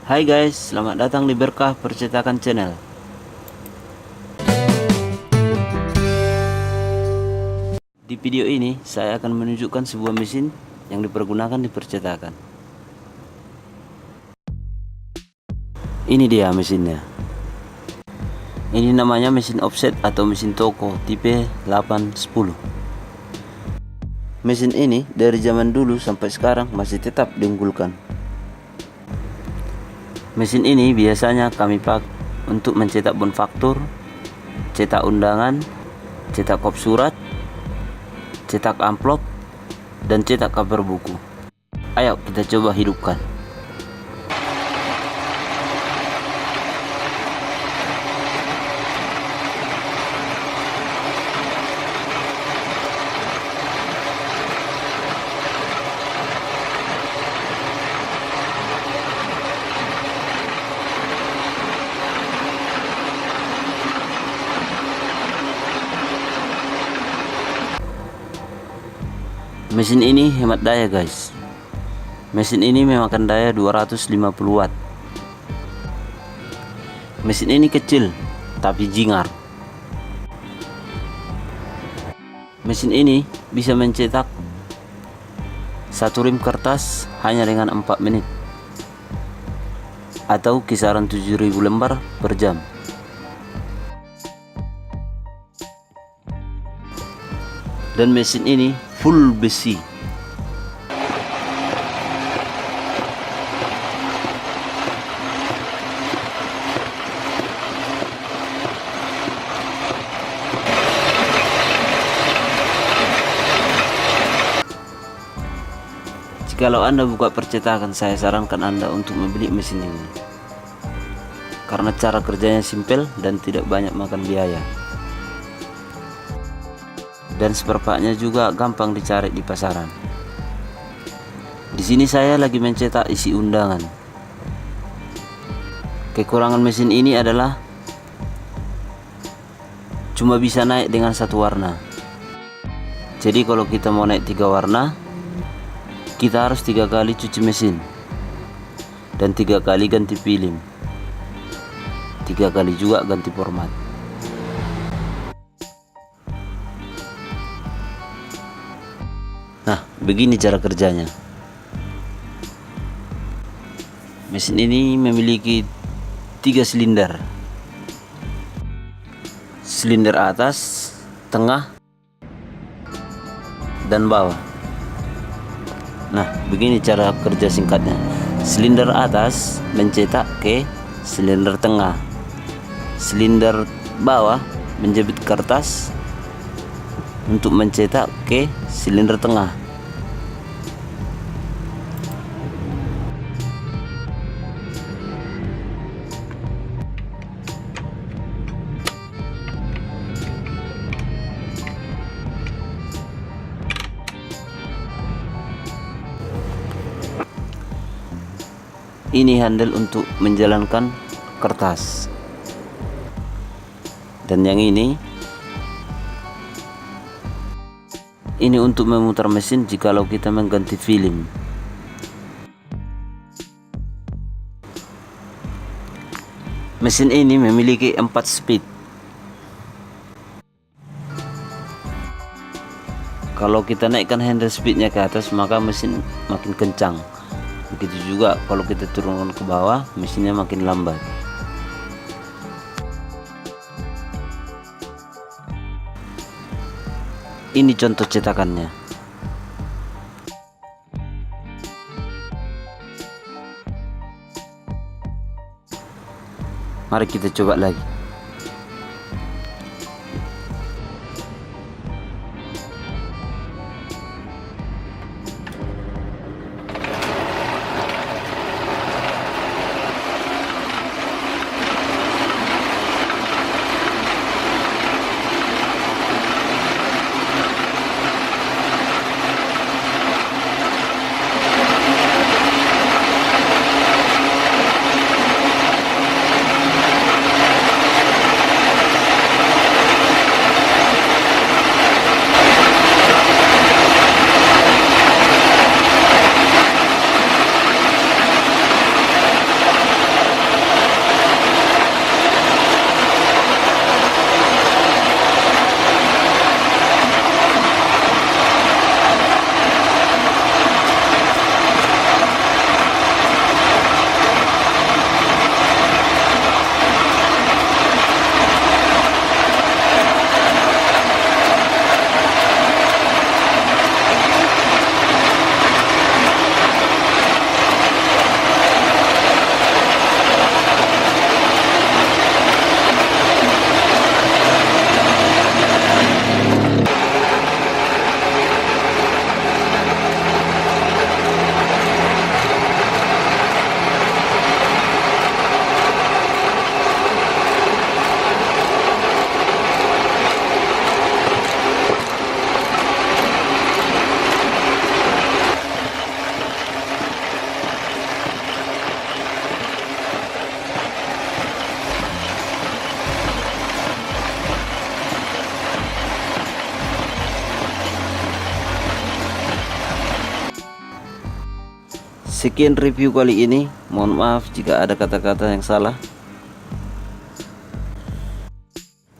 Hai guys, selamat datang di Berkah Percetakan Channel. Di video ini, saya akan menunjukkan sebuah mesin yang dipergunakan di percetakan. Ini dia mesinnya. Ini namanya mesin offset atau mesin toko tipe 810. Mesin ini dari zaman dulu sampai sekarang masih tetap diunggulkan. Mesin ini biasanya kami pakai untuk mencetak bonfaktur, cetak undangan, cetak kop surat, cetak amplop, dan cetak kabar buku. Ayo kita coba hidupkan. Mesin ini hemat daya guys. Mesin ini memakan daya 250 watt. Mesin ini kecil tapi jingar. Mesin ini bisa mencetak satu rim kertas hanya dengan 4 menit atau kisaran 7.000 lembar per jam. Dan mesin ini full besi. Jikalau Anda buka percetakan, saya sarankan Anda untuk membeli mesin ini karena cara kerjanya simpel dan tidak banyak makan biaya. Dan spare partnya juga gampang dicari di pasaran. Di sini saya lagi mencetak isi undangan. Kekurangan mesin ini adalah cuma bisa naik dengan satu warna. Jadi kalau kita mau naik 3 warna, kita harus 3 kali cuci mesin dan 3 kali ganti film, 3 kali juga ganti format. Nah, begini cara kerjanya. Mesin ini memiliki 3 silinder. Silinder atas, tengah, dan bawah. Nah, begini cara kerja singkatnya. Silinder atas mencetak ke silinder tengah. Silinder bawah menjepit kertas untuk mencetak ke silinder tengah. Ini handle untuk menjalankan kertas. Dan yang ini untuk memutar mesin jikalau kita mengganti film. Mesin ini memiliki 4 speed. Kalau kita naikkan handle speednya ke atas, maka mesin makin kencang. Begitu juga kalau kita turunkan ke bawah, mesinnya makin lambat. Ini contoh cetakannya. Mari kita coba lagi. Sekian review kali ini. Mohon maaf jika ada kata-kata yang salah.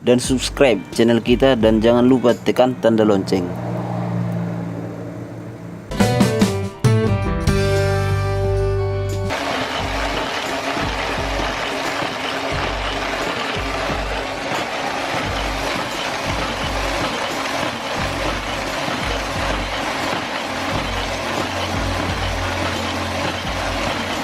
Dan subscribe channel kita dan jangan lupa tekan tanda lonceng.